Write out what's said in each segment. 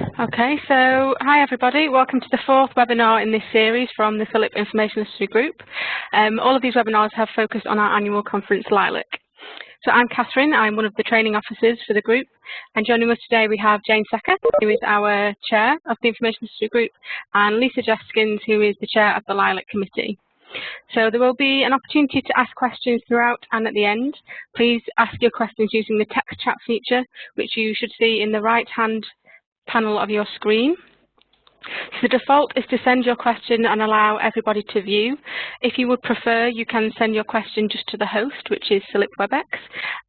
Okay, so hi everybody, welcome to the fourth webinar in this series from the CILIP Information Literacy Group. All of these webinars have focused on our annual conference LILAC. So I'm Catherine, I'm one of the training officers for the group, and joining us today we have Jane Secker, who is our chair of the Information Literacy Group, and Lisa Jeskins, who is the chair of the LILAC committee. So there will be an opportunity to ask questions throughout and at the end. Please ask your questions using the text chat feature, which you should see in the right-hand panel of your screen. So the default is to send your question and allow everybody to view. If you would prefer, you can send your question just to the host, which is CILIP WebEx,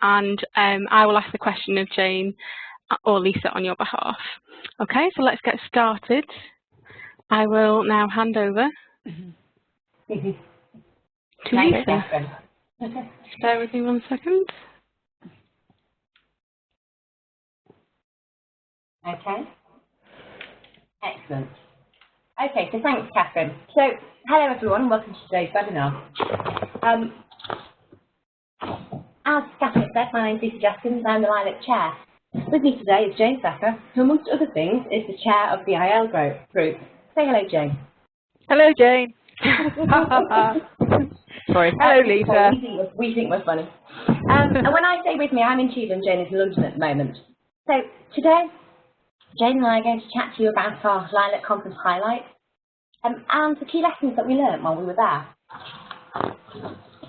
and I will ask the question of Jane or Lisa on your behalf. Okay, so let's get started. I will now hand over to Lisa. Just bear with me 1 second. Okay. Excellent. Okay, so thanks, Catherine. So, hello everyone, welcome to today's webinar. As Catherine said, my name is Lisa Jeskins, I'm the LILAC chair. With me today is Jane Secker, who amongst other things is the chair of the IL group. Say hello, Jane. Hello, Jane. Sorry. Hello, Lisa. We think we're funny. And when I say with me, I'm in Tube and Jane is in London at the moment. So, today, Jane and I are going to chat to you about our LILAC conference highlights and the key lessons that we learned while we were there.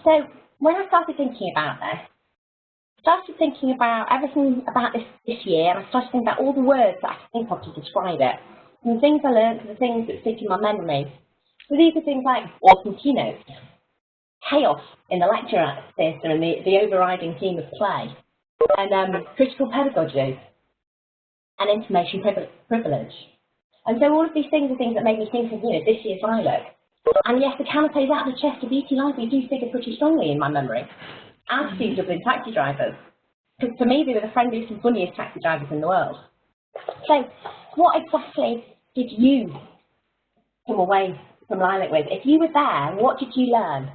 So when I started thinking about this, I started thinking about everything about this year, and I started thinking about all the words that I could think of to describe it, and the things I learned and the things that stick in my memory. So these are things like awesome keynotes, chaos in the lecture theatre and the overriding theme of play, and critical pedagogy, and information privilege. And so all of these things are things that made me think of, this year's LILAC. And yes, the canopies out of the chest of BT Library do figure pretty strongly in my memory, as do Dublin taxi drivers. Because for me, they were the friendliest and funniest taxi drivers in the world. So what exactly did you come away from LILAC with? If you were there, what did you learn?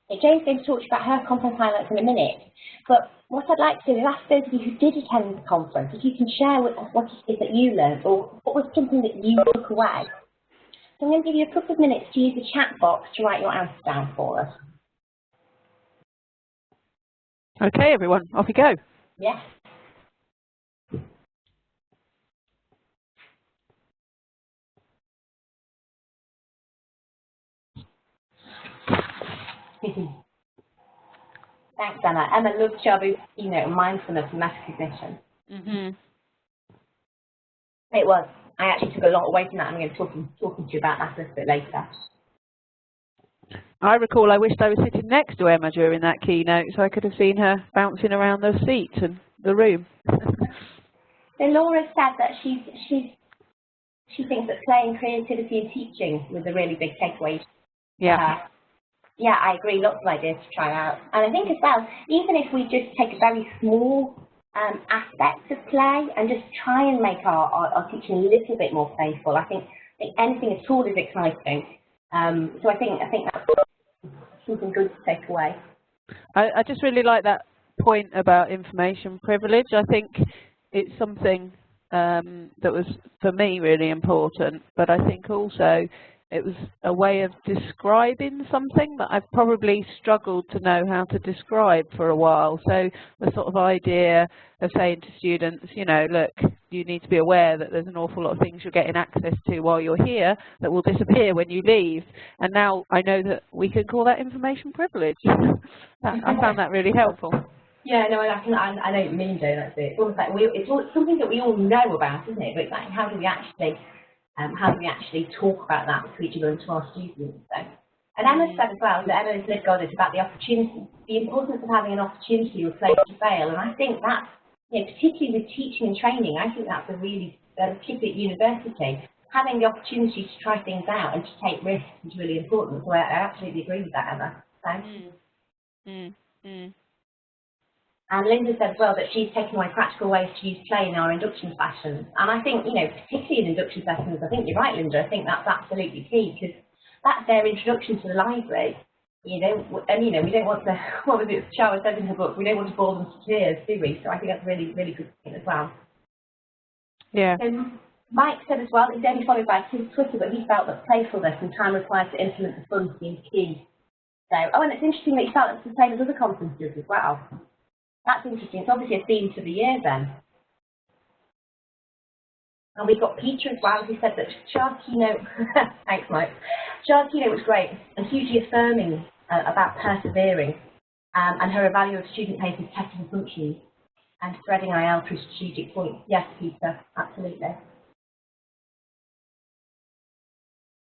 Now, Jane's going to talk to you about her conference highlights in a minute, but what I'd like to do is ask those of you who did attend the conference, if you can share with us what it is that you learned, or what was something that you took away. So I'm going to give you a couple of minutes to use the chat box to write your answers down for us. Okay, everyone, off you go. Yes. Thanks, Emma. Emma loved Shabu's keynote on mindfulness and metacognition. It was. I actually took a lot away from that. I'm going to talking to you about that a little bit later. I recall I wished I was sitting next to Emma during that keynote so I could have seen her bouncing around the seat and the room. So Laura said that she thinks that playing, creativity and teaching was a really big takeaway. Yeah. Yeah, I agree. Lots of ideas to try out. And I think as well, even if we just take a very small aspect of play and just try and make our teaching a little bit more playful, I think anything at all is exciting. So I think that's something good to take away. I just really like that point about information privilege. I think it's something that was, for me, really important, but I think also it was a way of describing something that I've probably struggled to know how to describe for a while. So the sort of idea of saying to students, look, you need to be aware that there's an awful lot of things you're getting access to while you're here that will disappear when you leave. And now I know that we can call that information privilege. I found that really helpful. Yeah, no, I know what you mean, Joe. That's it. It's almost like it's something that we all know about, isn't it? But it's like, how do we actually talk about that to each other and to our students? So, and Emma said as well that Emma has lived on it about the opportunity, the importance of having an opportunity to replace to fail. And I think that's, particularly with teaching and training, I think that's a really, particularly at university, having the opportunity to try things out and to take risks is really important. So I absolutely agree with that, Emma. So. And Linda said as well that she's taken away practical ways to use play in our induction sessions. And I think, particularly in induction sessions, I think you're right, Linda, I think that's absolutely key, because that's their introduction to the library. We don't want to, what was it, Shower said in her book, we don't want to bore them to tears, do we? So I think that's a really, really good point as well. Yeah. Mike said as well, he's only followed by Twitter, but he felt that playfulness and time required to implement the fun seemed key. So, oh, and it's interesting that he felt that's the same as other conferences as well. That's interesting. It's obviously a theme for the year then. And we've got Peter as well, who said that Char's keynote, thanks Mike, Char's keynote was great and hugely affirming about persevering and her value of student papers, testing functions and threading IL through strategic points. Yes, Peter, absolutely.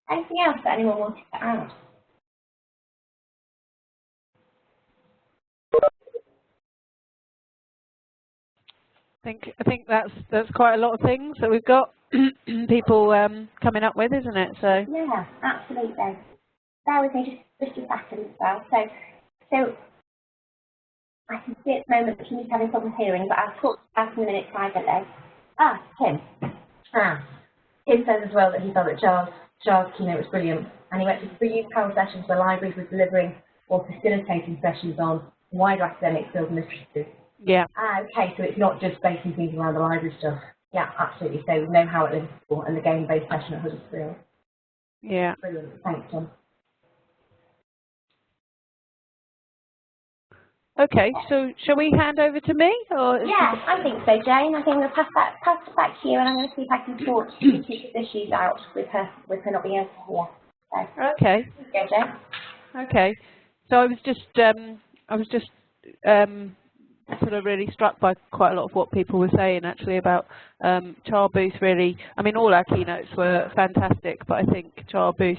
Anything else that anyone wanted to add? I think that's quite a lot of things that we've got people coming up with, isn't it? So yeah, absolutely. Bear with me just a second as well. So I can see at the moment that he's having problems hearing, but I'll talk about in a minute privately. Tim. Tim says as well that he felt that Char's keynote was brilliant, and he went to 3 youth panel sessions where libraries were delivering or facilitating sessions on wider academic fields and literacy. yeah. Okay, so it's not just basing things around the library stuff. Yeah, absolutely. So know how at Liverpool and the game-based session at Huddersfield. Yeah. Brilliant. Thanks, Tom. Okay, so shall we hand over to me? Or yeah, I think so, Jane. I think we'll pass it back to you, and I'm going to see if I can sort Peter's issues out with her not being able to hear. So, okay. Go, Jane. Okay. So I was just sort of really struck by quite a lot of what people were saying actually about Char Booth. Really, I mean, all our keynotes were fantastic, but I think Char Booth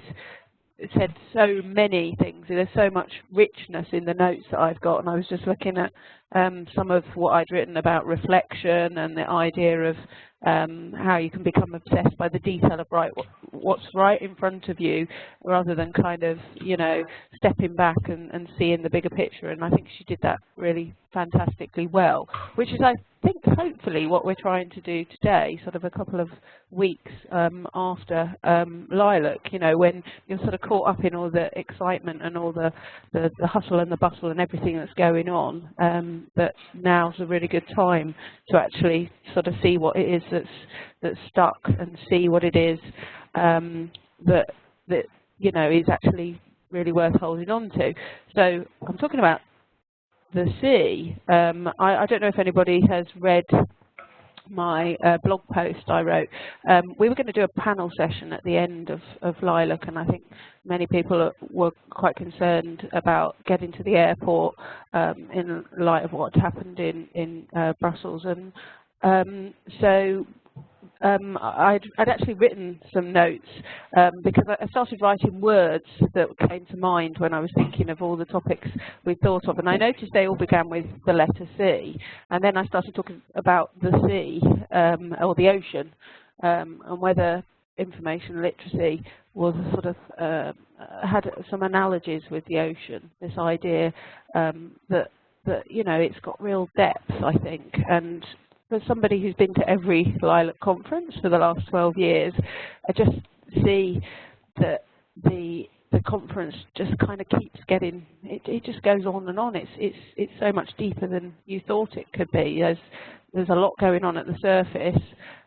said so many things. There's so much richness in the notes that I've got, and I was just looking at some of what I'd written about reflection and the idea of how you can become obsessed by the detail of what's right in front of you, rather than kind of, you know, stepping back and seeing the bigger picture. And I think she did that really fantastically well, which is, I think, hopefully what we're trying to do today, sort of a couple of weeks after LILAC, you know, when you're sort of caught up in all the excitement and all the hustle and the bustle and everything that's going on, that now's a really good time to actually sort of see what it is that's stuck, and see what it is that you know is actually really worth holding on to. So I'm talking about the C. I don't know if anybody has read my blog post I wrote. We were going to do a panel session at the end of LILAC, and I think many people were quite concerned about getting to the airport in light of what happened in Brussels. And so I'd actually written some notes because I started writing words that came to mind when I was thinking of all the topics we thought of, and I noticed they all began with the letter C, and then I started talking about the sea or the ocean, and whether information literacy was sort of had some analogies with the ocean, this idea that you know, it's got real depth, I think. And for somebody who's been to every LILAC conference for the last 12 years, I just see that the conference just kind of keeps getting, it just goes on and on. It's so much deeper than you thought it could be. There's a lot going on at the surface,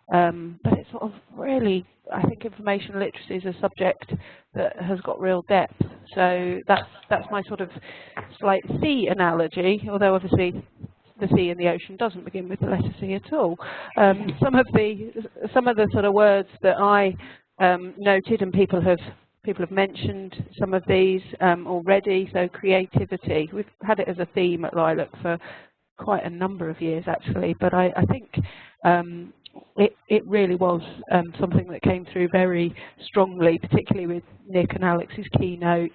but it's sort of really, I think information literacy is a subject that has got real depth. So that's my sort of slight sea analogy, although obviously the sea in the ocean doesn't begin with the letter C at all. Some of the sort of words that I noted, and people have mentioned some of these already. So creativity, we've had it as a theme at LILAC for quite a number of years actually, but I think it really was something that came through very strongly, particularly with Nick and Alex's keynote.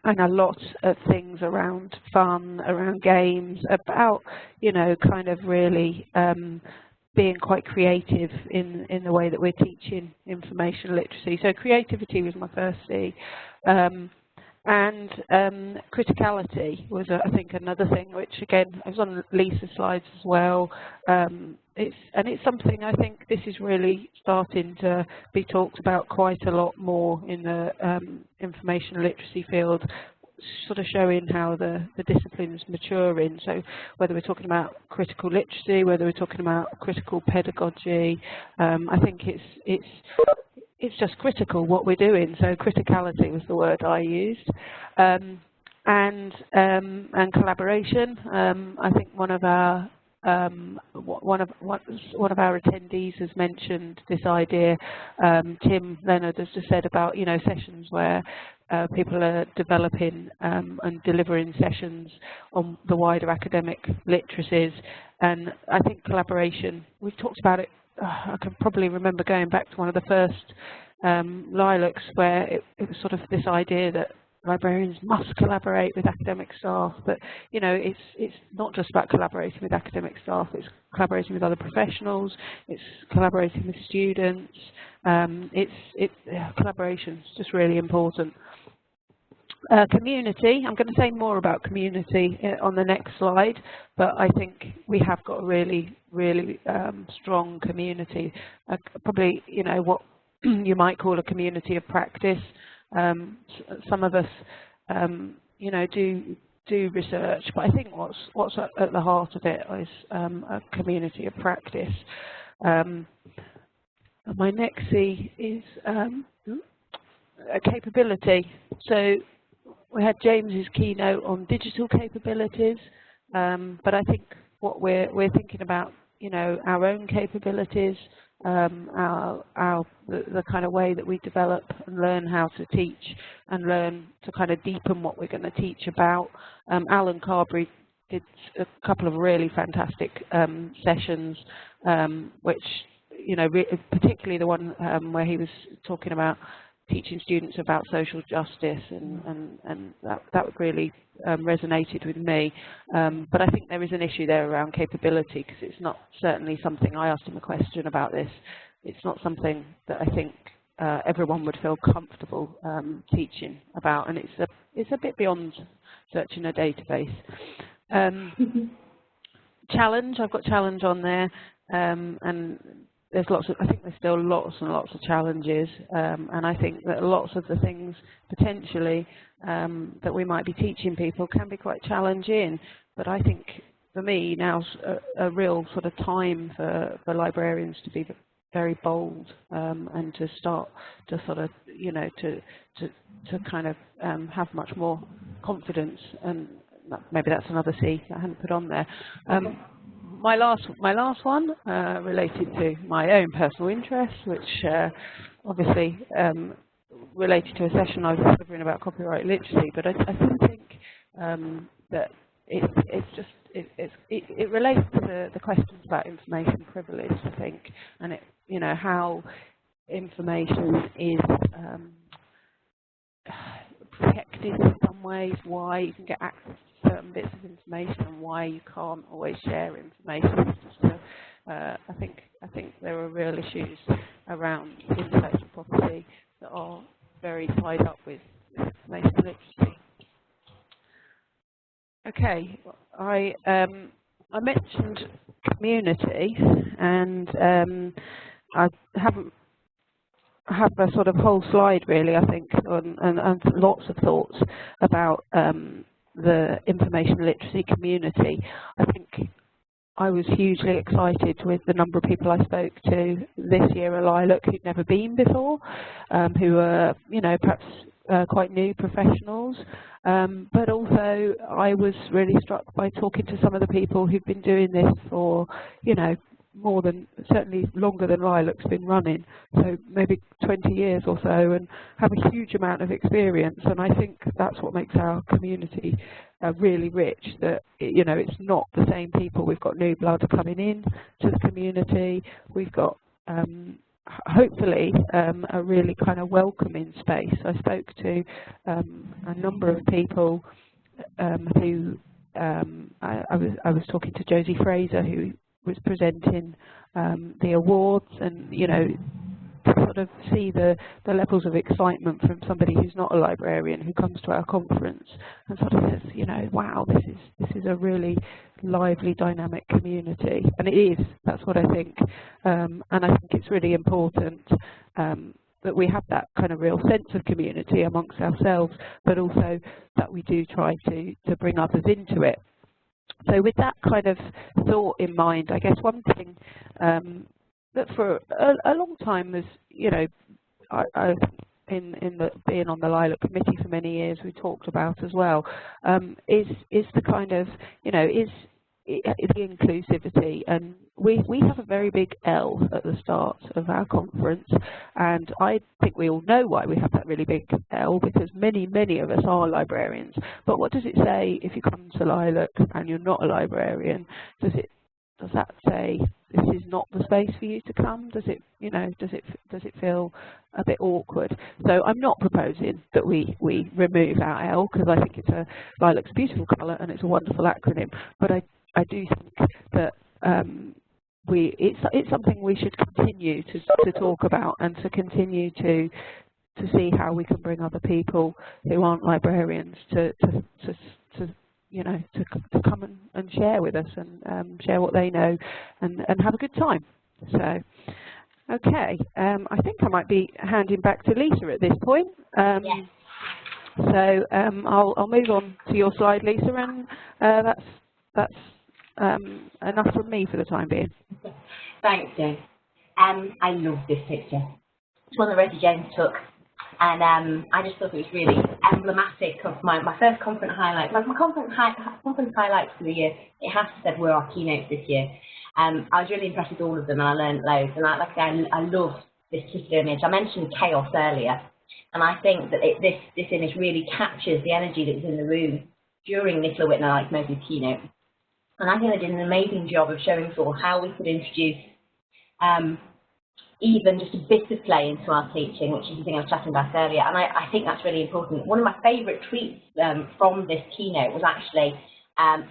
And a lot of things around fun, around games, about, you know, kind of really being quite creative in the way that we're teaching information literacy. So creativity was my first C. And criticality was, I think, another thing, which again, I was on Lisa's slides as well. It's something I think this is really starting to be talked about quite a lot more in the information literacy field. sort of showing how the discipline's maturing. So whether we're talking about critical literacy, whether we're talking about critical pedagogy, I think it's just critical what we're doing. So criticality was the word I used, and collaboration. I think one of our attendees has mentioned this idea. Tim Leonard has just said about sessions where people are developing and delivering sessions on the wider academic literacies, and I think collaboration. We've talked about it. I can probably remember going back to one of the first LILACs where it was sort of this idea that librarians must collaborate with academic staff, but it's not just about collaborating with academic staff, it's collaborating with other professionals, it's collaborating with students, collaboration is just really important. Community, I'm going to say more about community on the next slide, but I think we have got a really, really strong community, probably what you might call a community of practice. Some of us, do research, but I think what's at the heart of it is a community of practice. My next C is a capability. So we had James's keynote on digital capabilities, but I think what we're thinking about, our own capabilities, the kind of way that we develop and learn how to teach and learn to kind of deepen what we're going to teach about. Alan Carberry did a couple of really fantastic sessions, which, particularly the one where he was talking about teaching students about social justice, and that really resonated with me. But I think there is an issue there around capability, because it's not certainly something, I asked him a question about this, it's not something that I think everyone would feel comfortable teaching about, and it's a bit beyond searching a database. Challenge, I've got challenge on there, and there's I think there's still lots and lots of challenges, and I think that lots of the things potentially that we might be teaching people can be quite challenging. But I think for me now's a real sort of time for librarians to be very bold and to start to sort of to kind of have much more confidence, and maybe that's another C I hadn't put on there. My last one related to my own personal interests, which obviously related to a session I was delivering about copyright literacy. But I do think that it relates to the questions about information privilege, I think, and how information is protected in some ways, why you can get access to certain bits of information and why you can't always share information. I think there are real issues around intellectual property that are very tied up with information literacy. Okay, I mentioned community, and I have a sort of whole slide really, I think, and lots of thoughts about the information literacy community. I think I was hugely excited with the number of people I spoke to this year at LILAC who'd never been before, who were, perhaps quite new professionals. But also I was really struck by talking to some of the people who've been doing this for, more than, certainly longer than LILAC's been running, so maybe 20 years or so, and have a huge amount of experience. And I think that's what makes our community really rich, that it's not the same people. We've got new blood coming in to the community. We've got hopefully a really kind of welcoming space. I spoke to a number of people who I was talking to Josie Fraser, who was presenting the awards, and to sort of see the levels of excitement from somebody who's not a librarian who comes to our conference and sort of says, wow, this is a really lively, dynamic community, and it is. That's what I think, and I think it's really important that we have that kind of real sense of community amongst ourselves, but also that we do try to bring others into it. So with that kind of thought in mind, I guess one thing that for a long time was, you know, being on the LILAC committee for many years, we talked about as well, is the kind of, you know, the inclusivity. And we have a very big L at the start of our conference, and I think we all know why we have that really big L, because many of us are librarians. But what does it say if you come to LILAC and you're not a librarian? Does that say this is not the space for you to come? Does it, you know, does it feel a bit awkward? So I'm not proposing that we remove our L, because I think LILAC's a beautiful colour and it's a wonderful acronym. But I do think that it's something we should continue to talk about, and to continue to see how we can bring other people who aren't librarians to you know, to come and share with us, and share what they know, and have a good time. So, okay, I think I might be handing back to Lisa at this point. Yes. So I'll move on to your slide, Lisa, and that's enough from me for the time being. Thanks, Jane. I love this picture. It's one that Rosie James took. And I just thought it was really emblematic of my first conference highlight. Like my conference highlights for the year, it has to say were our keynotes this year. I was really impressed with all of them, and I learned loads. And like I say, I love this particular image. I mentioned chaos earlier, and I think that this image really captures the energy that was in the room during Nicola Whitnall-Mosley's keynote. And I think they did an amazing job of showing sort of how we could introduce even just a bit of play into our teaching, which is the thing I was chatting about earlier, and I think that's really important. One of my favourite tweets from this keynote was actually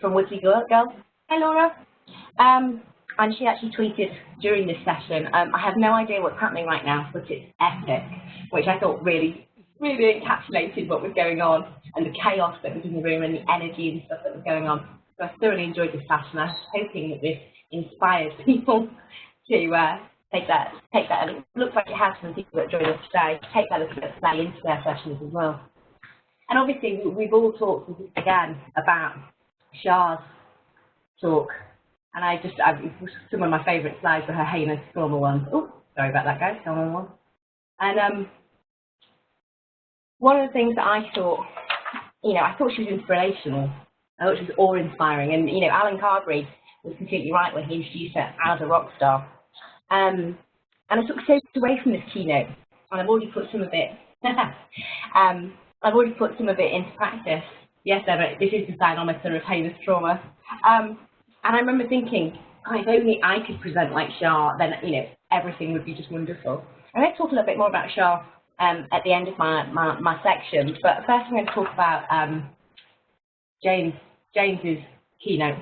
from Woodley Girl. Hey, Laura. And she actually tweeted during this session, I have no idea what's happening right now, but it's epic, which I thought really encapsulated what was going on, and the chaos that was in the room, and the energy and stuff that was going on. So I thoroughly enjoyed this session. I was hoping that this inspired people to take that, and it looks like it has for the people that joined us today, take that little bit of play into their sessions as well. And obviously, we've all talked again about Shah's talk, and some of my favourite slides were her heinous trauma ones. Oh, sorry about that, guys, trauma one. And one of the things that I thought, you know, I thought she was inspirational. I thought she was awe-inspiring, and you know, Alan Carberry was completely right when he introduced her as a rock star. And I took so much away from this keynote, and I've already put some of it. I've already put some of it into practice. Yes, Emma, this is the dynamometer of heinous trauma. And I remember thinking, oh, if only I could present like Shah, then you know everything would be just wonderful. I'm going to talk a little bit more about Shah at the end of my section, but first I'm going to talk about James's keynote.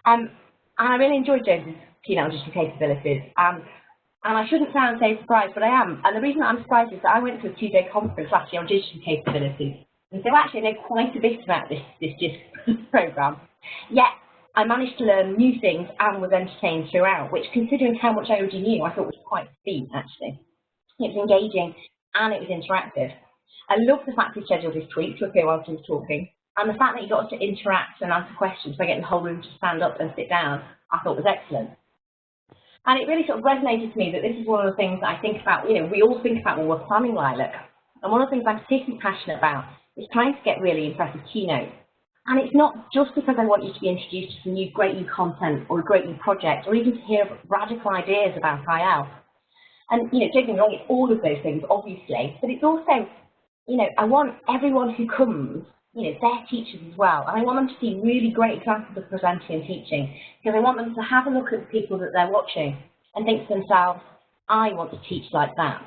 And I really enjoyed James's keynote on digital capabilities, and I shouldn't sound so surprised, but I am. And the reason that I'm surprised is that I went to a 2-day conference last year on digital capabilities, and so actually I know quite a bit about this GISC programme. Yet I managed to learn new things and was entertained throughout, which, considering how much I already knew, I thought was quite a feat actually. It was engaging and it was interactive. I love the fact he scheduled his tweet to appear while he was talking, and the fact that he got us to interact and answer questions by getting the whole room to stand up and sit down, I thought was excellent. And it really sort of resonated to me that this is one of the things that I think about, you know, we all think about when we're planning LILAC. And one of the things I'm particularly passionate about is trying to get really impressive keynotes. And it's not just because I want you to be introduced to some great new content or a great new project, or even to hear radical ideas about IL. And, you know, don't get me wrong, it's all of those things, obviously, but it's also, you know, I want everyone who comes, you know, their teachers as well. And I want them to see really great examples of presenting and teaching, because I want them to have a look at the people that they're watching and think to themselves, I want to teach like that.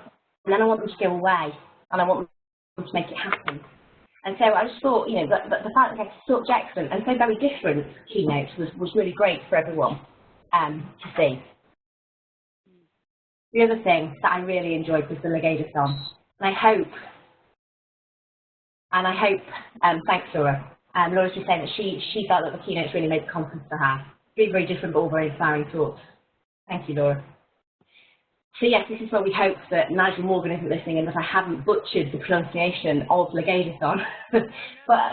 And then I want them to go away, and I want them to make it happen. And so I just thought, you know, the fact that they had such excellent and so very different keynotes was really great for everyone to see. The other thing that I really enjoyed was the Legatus-on. And I hope, thanks Laura. Laura's just saying that she felt that the keynotes really made the conference for her. Very, very different but all very inspiring talks. Thank you, Laura. So yes, this is where we hope that Nigel Morgan isn't listening and that I haven't butchered the pronunciation of Legadothon. but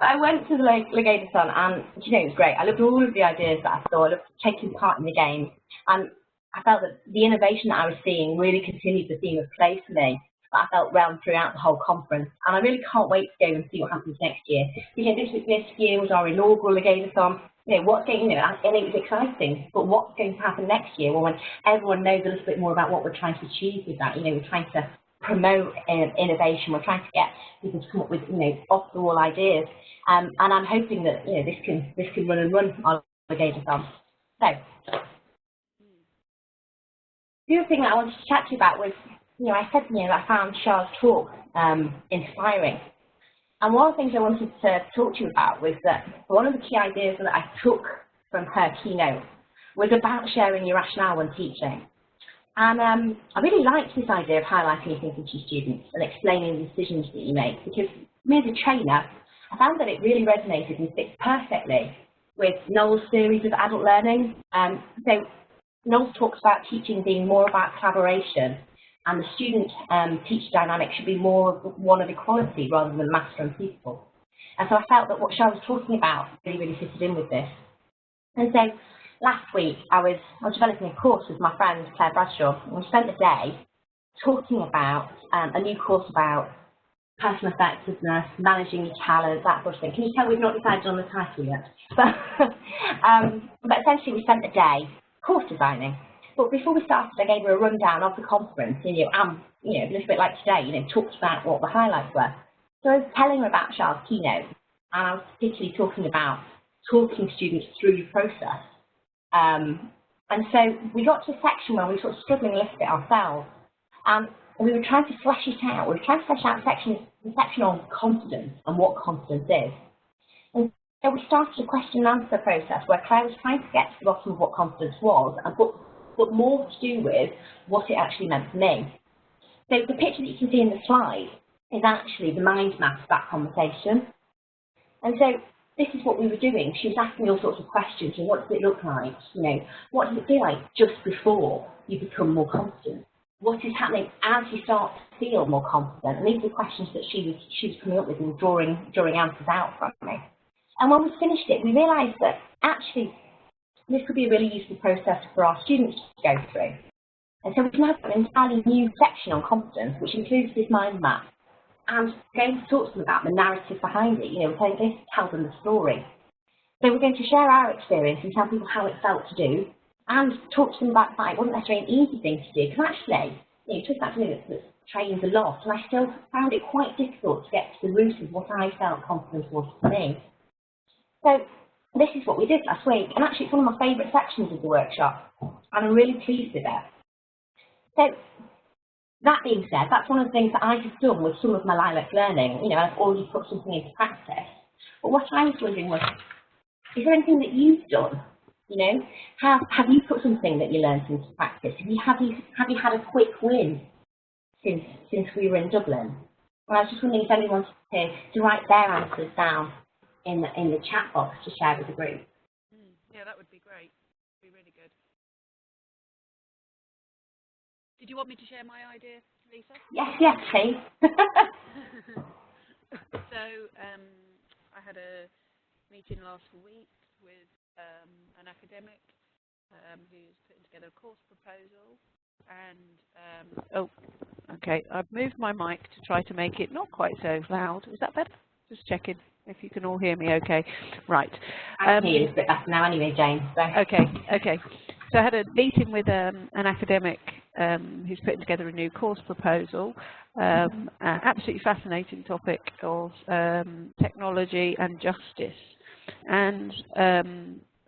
I went to the Legadothon and, you know, it was great. I loved all of the ideas that I saw. I loved taking part in the game. And I felt that the innovation that I was seeing really continued the theme of play for me. That I felt round throughout the whole conference. And I really can't wait to go and see what happens next year. Because this year was our inaugural Legadothon. You know, what's going, you know, and it was exciting, but what's going to happen next year? Well, when everyone knows a little bit more about what we're trying to achieve with that, you know, we're trying to promote innovation, we're trying to get people to come up with, you know, off-the-wall ideas, and I'm hoping that, you know, this can run and run our Legadothon. So, the other thing that I wanted to chat to you about was, you know, I said, you know, I found Char's talk inspiring. And one of the things I wanted to talk to you about was that one of the key ideas that I took from her keynote was about sharing your rationale when teaching. And I really liked this idea of highlighting your thinking to students and explaining the decisions that you make, because me as a trainer, I found that it really resonated and fits perfectly with Noel's theories of adult learning. So Noel talks about teaching being more about collaboration, and the student-teacher dynamic should be more one of equality rather than master and pupil. And so I felt that what Char was talking about really fitted in with this. And so last week I was developing a course with my friend Claire Bradshaw, and we spent the day talking about a new course about personal effectiveness, managing your talent, that sort of thing. Can you tell we've not decided on the title yet? But essentially we spent the day course designing. But before we started, I gave her a rundown of the conference, and, you know, a little bit like today, you know, talked about what the highlights were. So I was telling her about Char's keynote, and I was particularly talking about talking students through the process. And so we got to a section where we were sort of struggling a little bit ourselves, and we were trying to flesh it out. We were trying to flesh out the section on confidence and what confidence is. And so we started a question and answer process where Claire was trying to get to the bottom of what confidence was, but more to do with what it actually meant for me. So the picture that you can see in the slide is actually the mind map of that conversation. And so this is what we were doing. She was asking me all sorts of questions. And what does it look like? You know, what does it feel like just before you become more confident? What is happening as you start to feel more confident? And these are the questions that she was coming up with and drawing answers out from me. And when we finished it, we realised that actually this could be a really useful process for our students to go through. And so we've now got an entirely new section on confidence, which includes this mind map. And we're going to talk to them about the narrative behind it. You know, we're going to tell them the story. So we're going to share our experience and tell people how it felt to do, and talk to them about that it wasn't necessarily an easy thing to do. Because actually, you know, it took that something that trains a lot, and I still found it quite difficult to get to the root of what I felt confidence was for me. So this is what we did last week, and actually it's one of my favourite sections of the workshop, and I'm really pleased with it. So that being said, that's one of the things that I have done with some of my LILAC learning. You know, I've already put something into practice. But what I was wondering was, is there anything that you've done? You know, have you put something that you learned into practice? Have you had a quick win since we were in Dublin? And I was just wondering if anyone wanted to write their answers down in the chat box to share with the group. Yeah, that would be great. Be really good. Did you want me to share my idea, Lisa? Yes, please. So I had a meeting last week with an academic who's putting together a course proposal, and okay, I've moved my mic to try to make it not quite so loud. Is that better? Just checking if you can all hear me okay. Right. I can hear you a bit better now anyway, Jane. So. Okay. So I had a meeting with an academic who's putting together a new course proposal, an absolutely fascinating topic of technology and justice. And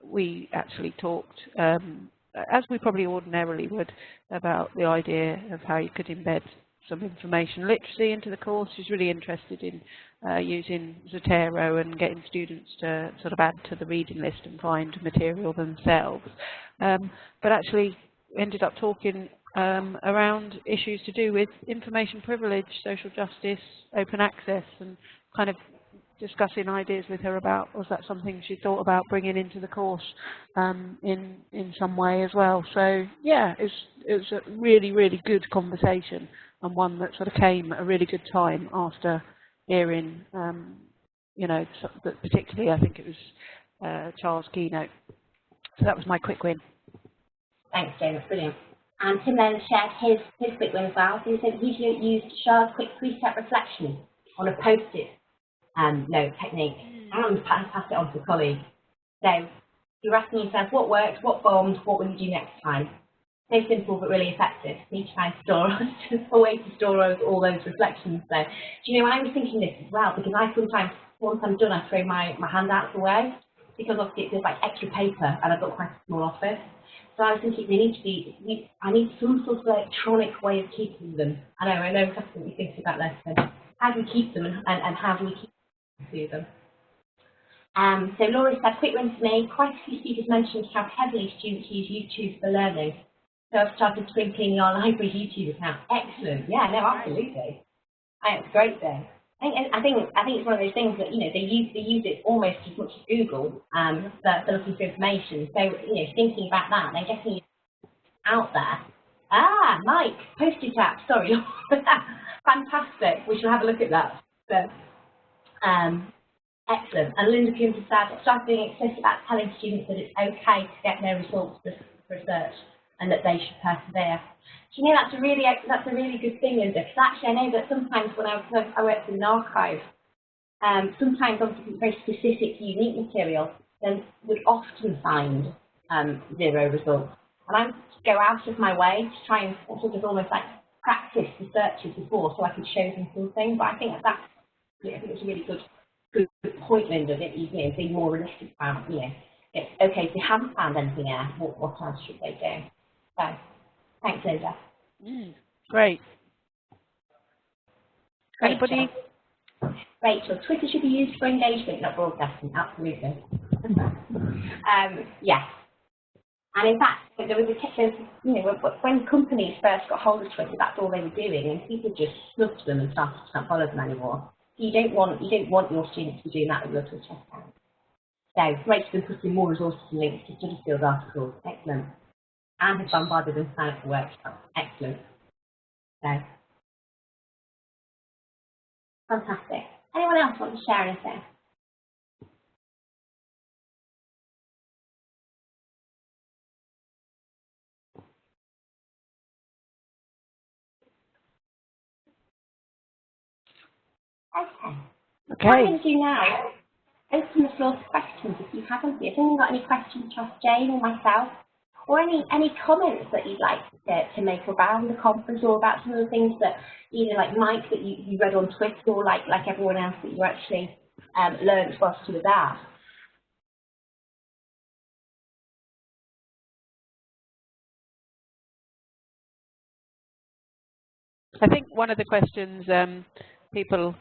we actually talked, as we probably ordinarily would, about the idea of how you could embed some information literacy into the course. She's really interested in using Zotero and getting students to sort of add to the reading list and find material themselves. But actually ended up talking around issues to do with information privilege, social justice, open access, and kind of discussing ideas with her about, was that something she thought about bringing into the course in some way as well. So yeah, it was a really, really good conversation, and one that sort of came at a really good time after hearing, you know, particularly I think it was Charles' keynote. So that was my quick win. Thanks, Jane, that's brilliant. And Tim then shared his quick win as well. So he said he's used Charles' quick three-step reflection on a post-it note technique, and passed it on to a colleague. So you're asking yourself what worked, what bombed, what will you do next time? So simple but really effective. You need to try and store a way to store all those reflections. So do you know, I was thinking this as well, because I sometimes, once I'm done, I throw my handouts away, because obviously it feels like extra paper and I've got quite a small office. So I was thinking I need some sort of electronic way of keeping them. I know exactly what you're thinking about this. So how do we keep them, and how do we keep to them? So Laura said, quick win for me. Quite a few speakers mentioned how heavily students use YouTube for learning. So I've started sprinkling our library's YouTube account. Excellent. Yeah, no, absolutely. It's a great thing. I think it's one of those things that, you know, they use it almost as much as Google for looking for information. So, you know, thinking about that, they're getting out there. Mike, Post-it app, sorry. Fantastic. We shall have a look at that. So, excellent. And Linda Cooper said, start being explicit about telling students that it's okay to get no results for research and that they should persevere. Do you know, that's a really good thing, Linda, because actually I know that sometimes when I worked in an archive, sometimes obviously very specific, unique material, then would often find 0 results. And I would go out of my way to try and sort of almost like practice the searches before so I could show them something. But I think I think it's a really good point, Linda, that you know, be more realistic about, you know, it's okay if they haven't found anything there, what else should they do? So, thanks, Linda. Great. Anybody? Rachel, Twitter should be used for engagement, not broadcasting. Absolutely. Yes. And in fact, there was you know, when companies first got hold of Twitter, that's all they were doing, and people just snubbed them and started to not follow them anymore. So you don't want your students to be doing that with your Twitter account. So Rachel's been putting more resources and links to study field articles. Excellent. And has bombarded and signed up for workshops. Excellent. So, fantastic. Anyone else want to share anything? Okay. What I'm going to do now, open the floor to questions if you haven't. If anyone got any questions to ask Jane or myself, or any comments that you'd like to make about the conference, or about some of the things that, either like Mike, that you read on Twitter, or like everyone else that you actually learned whilst you were there. I think one of the questions people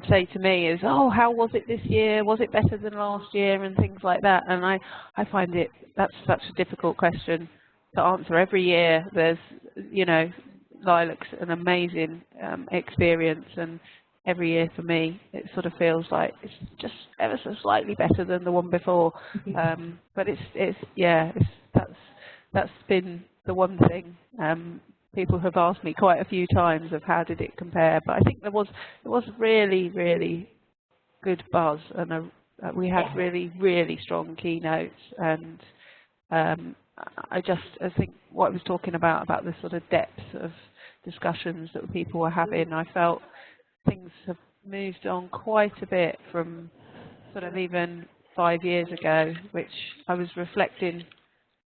say to me is, oh, how was it this year? Was it better than last year? And things like that. And I find that's such a difficult question to answer. Every year there's, you know, LILAC's an amazing experience, and every year for me it sort of feels like it's just ever so slightly better than the one before. But that's been the one thing. People have asked me quite a few times of how did it compare, but I think there was really, really good buzz, and we had really strong keynotes, and I think what I was talking about the sort of depth of discussions that people were having, I felt things have moved on quite a bit from sort of even 5 years ago, which I was reflecting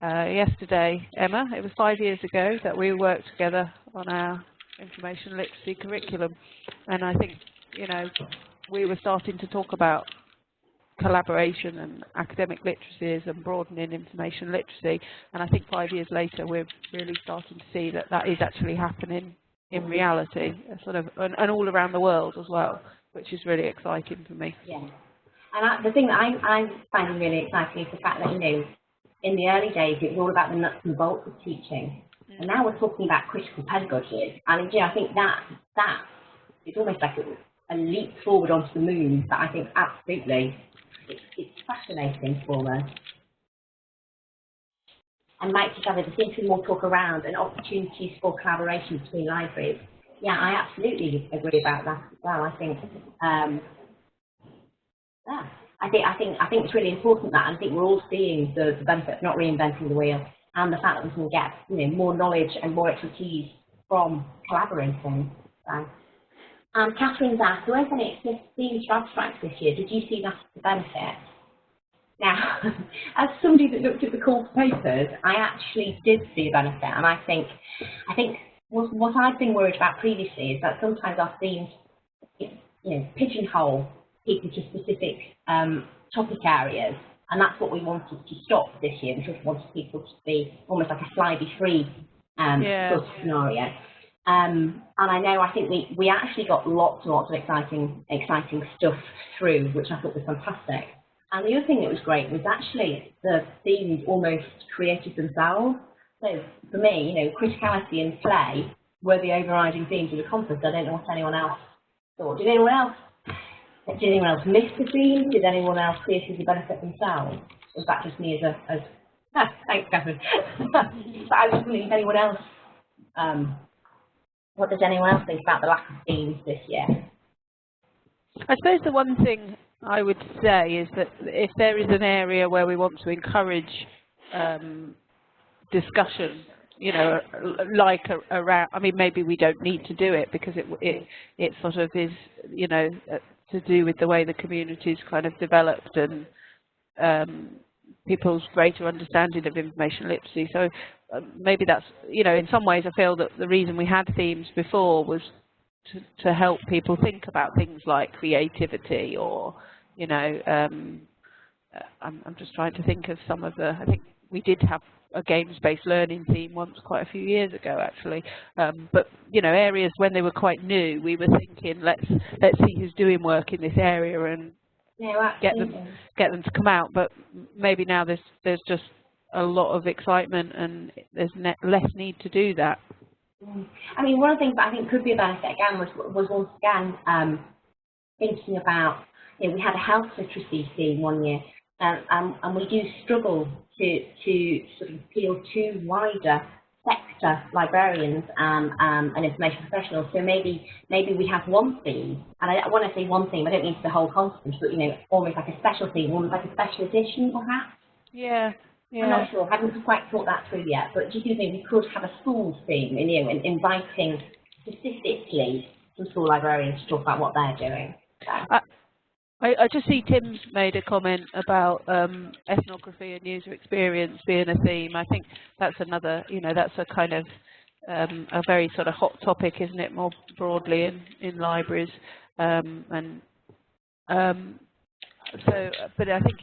yesterday, Emma. It was 5 years ago that we worked together on our information literacy curriculum, and I think, you know, we were starting to talk about collaboration and academic literacies and broadening information literacy, and I think 5 years later we're really starting to see that is actually happening in reality, sort of, and all around the world as well, which is really exciting for me. Yeah, and the thing that I'm finding really exciting is the fact that, you know, in the early days, it was all about the nuts and bolts of teaching, and now we're talking about critical pedagogy. And you know, I think that it's almost like a leap forward onto the moon that I think absolutely it's fascinating for us. And like you said, there seems to be more talk around and opportunities for collaboration between libraries. Yeah, I absolutely agree about that as well. I think, yeah, I think it's really important that, and I think we're all seeing the benefit of not reinventing the wheel, and the fact that we can get more knowledge and more expertise from collaborating. So, Catherine's asked, were there any themes for abstracts this year? Did you see that as a benefit? Now, as somebody that looked at the call for papers, I actually did see a benefit, and I think what I've been worried about previously is that sometimes our themes, pigeonhole people to specific topic areas, and that's what we wanted to stop this year. We just wanted people to be almost like a slidey-free sort of scenario. And I think we actually got lots and lots of exciting stuff through, which I thought was fantastic. And the other thing that was great was actually the themes almost created themselves. So for me, criticality and play were the overriding themes of the conference. I don't know what anyone else thought. Did anyone else miss the theme? Did anyone else see it as a benefit themselves? Or was that just me as thanks, Catherine. But I was wondering if anyone else, what does anyone else think about the lack of themes this year? I suppose the one thing I would say is that if there is an area where we want to encourage discussion, like around, I mean, maybe we don't need to do it because it sort of is, to do with the way the community's kind of developed and people's greater understanding of information literacy. So maybe that's, in some ways I feel that the reason we had themes before was to help people think about things like creativity or, I'm just trying to think of some of the, I think we did have a games-based learning theme once quite a few years ago actually, but areas when they were quite new, we were thinking let's see who's doing work in this area and get them to come out. But maybe now there's just a lot of excitement and there's less need to do that. I mean, one of the things that I think could be a benefit again was once again thinking about, we had a health literacy theme one year, and we do struggle to sort of appeal to wider sector librarians and information professionals. So maybe we have one theme, and I want to say one theme, I don't mean for the whole conference, but almost like a special theme, almost like a special edition perhaps. Yeah. I'm not sure, I haven't quite thought that through yet, but do you think we could have a schools theme, and inviting specifically some school librarians to talk about what they're doing? So. I just see Tim's made a comment about ethnography and user experience being a theme. I think that's another, that's a kind of a very sort of hot topic, isn't it, more broadly in libraries. So, but I think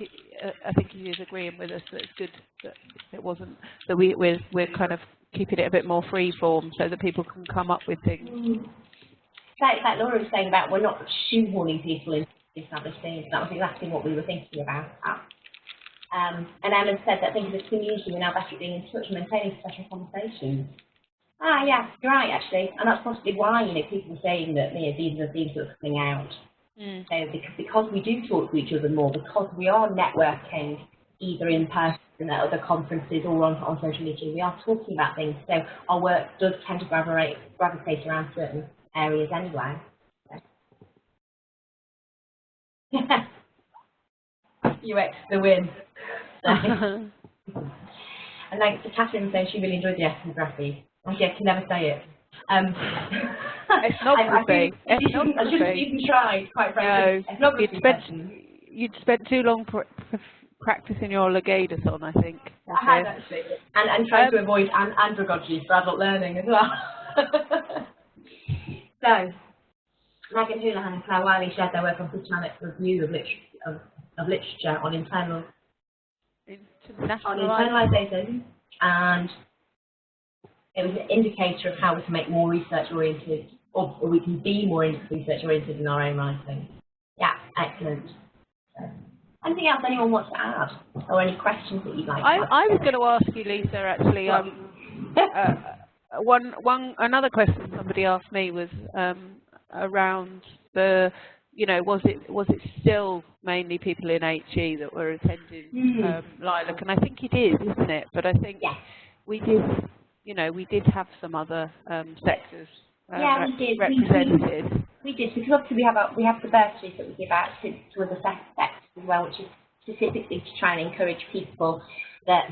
he is agreeing with us that it's good that it wasn't, that we're kind of keeping it a bit more free form so that people can come up with things. Like Laura was saying about we're not shoehorning people into established things. That was exactly what we were thinking about. And Ellen said that things as a community we're now better being in touch and maintaining special conversations. Yeah, you're right actually, and that's possibly why people are saying that these are the things that are coming out. So because we do talk to each other more, because we are networking either in person at other conferences or on social media, we are talking about things. So our work does tend to gravitate around certain areas anyway. UX the win. And thanks to Catherine saying she really enjoyed the ethnography. Actually, I can never say it. Ethnography. I shouldn't even tried, quite frankly. No, ethnography you'd spent too long practicing your legatus-on, I think. I had actually. And trying to avoid andragogy for adult learning as well. So, Megan Houlihan and Claire Wiley shared their work on systematic review of literature on internalisation, and it was an indicator of how we can make more research-oriented, or we can be more research-oriented in our own writing. Yeah, excellent. So, anything else anyone wants to add, or any questions that you'd like to ask? I was going to ask you, Lisa, actually. Another question somebody asked me was around the, you know, was it still mainly people in HE that were attending LILAC? And I think it is, isn't it? But I think we did, you know, we did have some other sectors represented. We did, because obviously we have the bursaries that we give out to other sectors as well, which is specifically to try and encourage people that,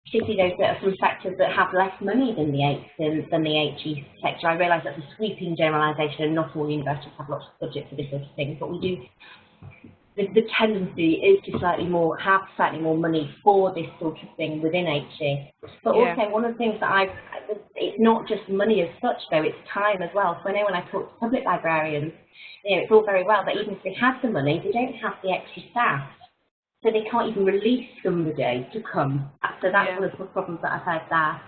particularly those that are from sectors that have less money than the HE sector. I realise that's a sweeping generalisation, and not all universities have lots of budget for this sort of thing, but we do. The tendency is to have slightly more money for this sort of thing within HE. But also, one of the things that it's not just money as such, though, it's time as well. So I know when I talk to public librarians, you know, it's all very well that even if they have the money, they don't have the extra staff. So they can't even release somebody to come. So that's one of the problems that I've had there.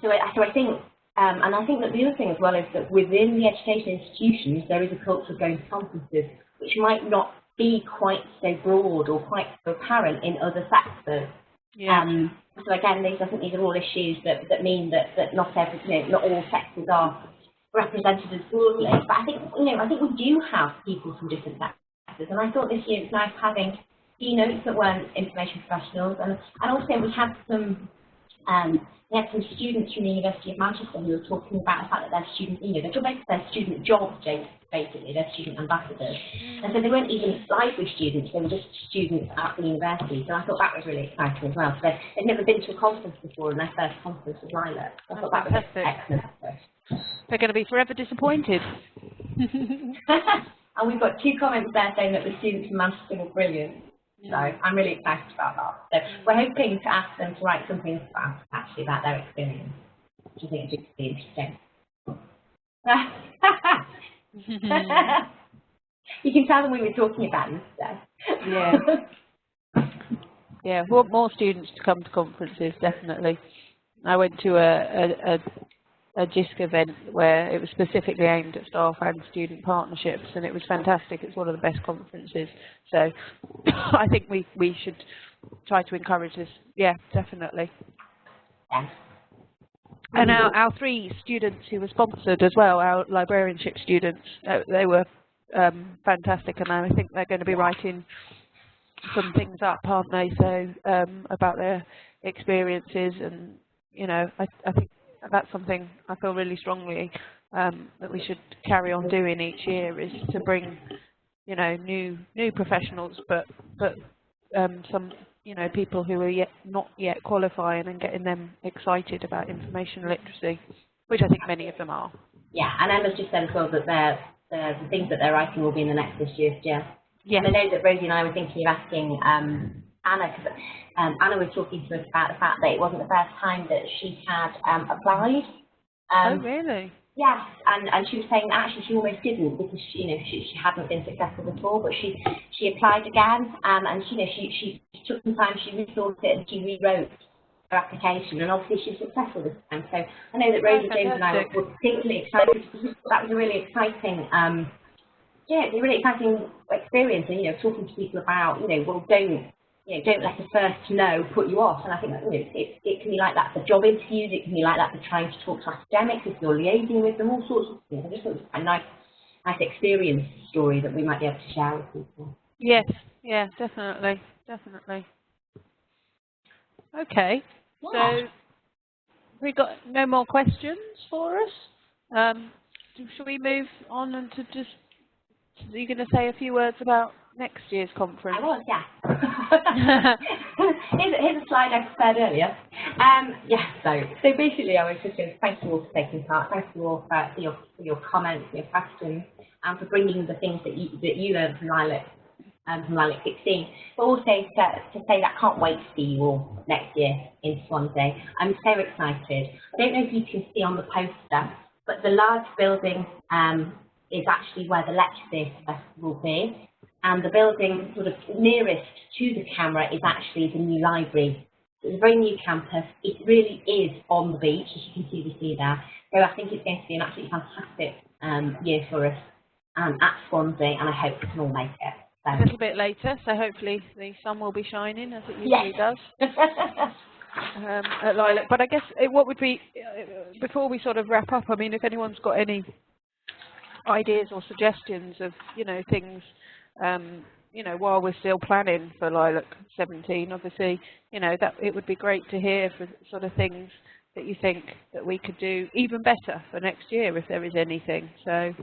So I think, and I think that the other thing as well is that within the education institutions, there is a culture of going to conferences, which might not be quite so broad or quite so apparent in other sectors. So again, I think these are all issues that mean that not all sectors are represented as broadly. But I think, you know, I think we do have people from different sectors, and I thought this year it was nice having keynotes that weren't information professionals, and also we had some students from the University of Manchester who were talking about the fact that their student, you know, their student jobs, basically, they're student ambassadors. And so they weren't even library students, they were just students at the university. So I thought that was really exciting as well. So they'd never been to a conference before, and their first conference was LILAC. So I thought that was excellent. They're going to be forever disappointed. And we've got 2 comments there saying that the students from Manchester were brilliant. So I'm really excited about that. So we're hoping to ask them to write something about their experience, which I think would be interesting. You can tell them we were talking about them today. Yeah, we want more students to come to conferences, definitely. I went to a JISC event where it was specifically aimed at staff and student partnerships, and it was fantastic. It's one of the best conferences. So I think we should try to encourage this. Yeah, definitely. Yeah. And our 3 students who were sponsored as well, our librarianship students, they were fantastic, and I think they're going to be writing some things up, aren't they? So about their experiences, and you know, I think that's something I feel really strongly that we should carry on doing each year, is to bring, you know, new professionals, but some, you know, people who are not yet qualifying, and getting them excited about information literacy, which I think many of them are. Yeah, and Emma's just said as well that the things that they're writing will be in the next issue. Yeah. And I know that Rosie and I were thinking of asking Anna, because Anna was talking to us about the fact that it wasn't the first time that she had applied. Oh, really? Yes, and she was saying that actually she almost didn't, because she hadn't been successful at all, but she applied again, and she took some time, she rethought it, and she rewrote her application, and obviously she was successful this time. So I know that Rosie, James and I were particularly excited, because that was a really exciting it's a really exciting experience, and talking to people about well, don't let the first no put you off. And I think that it can be like that for job interviews, it can be like that for trying to talk to academics if you're liaising with them, all sorts of things. I just thought it was a nice experience story that we might be able to share with people. Yes, yeah, definitely. Okay, so we got no more questions for us. Shall we move on and to just? Are you going to say a few words about next year's conference? I was, yeah. here's a slide I prepared earlier. So basically I was just going to thank you all for taking part. Thank you all for your comments, your questions, and for bringing the things that you learned from LILAC, from LILAC 16. But also to say that I can't wait to see you all next year in Swansea. I'm so excited. I don't know if you can see on the poster, but the large building is actually where the lecture theatre will be, and the building sort of nearest to the camera is actually the new library. It's a very new campus. It really is on the beach, as you can see the sea there. So I think it's going to be an absolutely fantastic year for us at Swansea, and I hope we can all make it. So. A little bit later, so hopefully the sun will be shining, as it usually does. At LILAC. But I guess what would be, before we sort of wrap up, I mean, if anyone's got any ideas or suggestions of, you know, things, you know, while we're still planning for LILAC 17, obviously, you know, that it would be great to hear for sort of things that you think that we could do even better for next year, if there is anything. So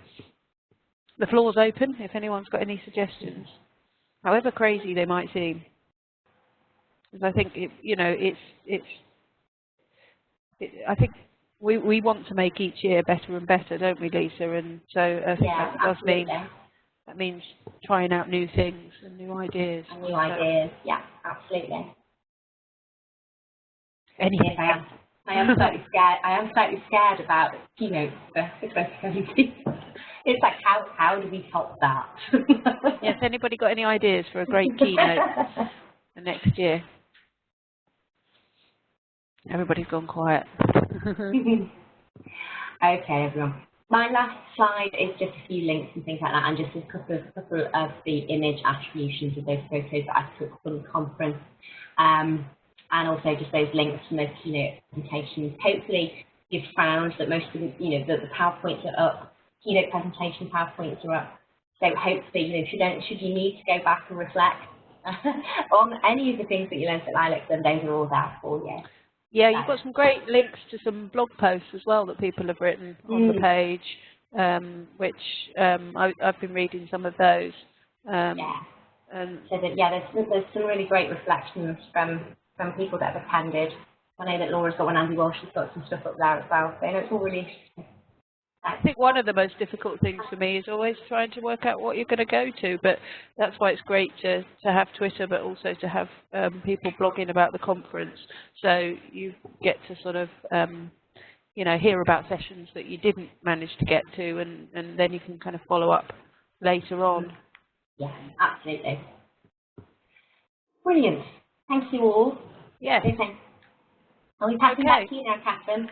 the floor's open if anyone's got any suggestions, however crazy they might seem. Because I think, you know, I think we want to make each year better and better, don't we, Lisa? And so I think that does mean, that means trying out new things and new ideas. And new ideas, yeah, absolutely. Anything. Yes, I am slightly scared. I am slightly scared about keynotes for 2017. It's like, how do we top that? Yes, anybody got any ideas for a great keynote for next year? Everybody's gone quiet. Okay, everyone. My last slide is just a few links and things like that, and just a couple of the image attributions of those photos that I took from the conference, and also just those links from those keynote presentations. Hopefully, you've found that most of the, you know, the PowerPoints are up, keynote presentation PowerPoints are up. So hopefully, you know, should you need to go back and reflect on any of the things that you learned at LILAC, then those are all there for you. Yeah, you've got some great links to some blog posts as well that people have written on the page, which I've been reading some of those. And so that, yeah, there's some really great reflections from people that have attended. I know that Laura's got one, Andy Walsh has got some stuff up there as well. So it's all really interesting. I think one of the most difficult things for me is always trying to work out what you're going to go to, but that's why it's great to have Twitter, but also to have people blogging about the conference, so you get to sort of you know, hear about sessions that you didn't manage to get to, and then you can kind of follow up later on. Yeah, absolutely. Brilliant. Thank you all. Yes. I'll be passing back to you now, Catherine.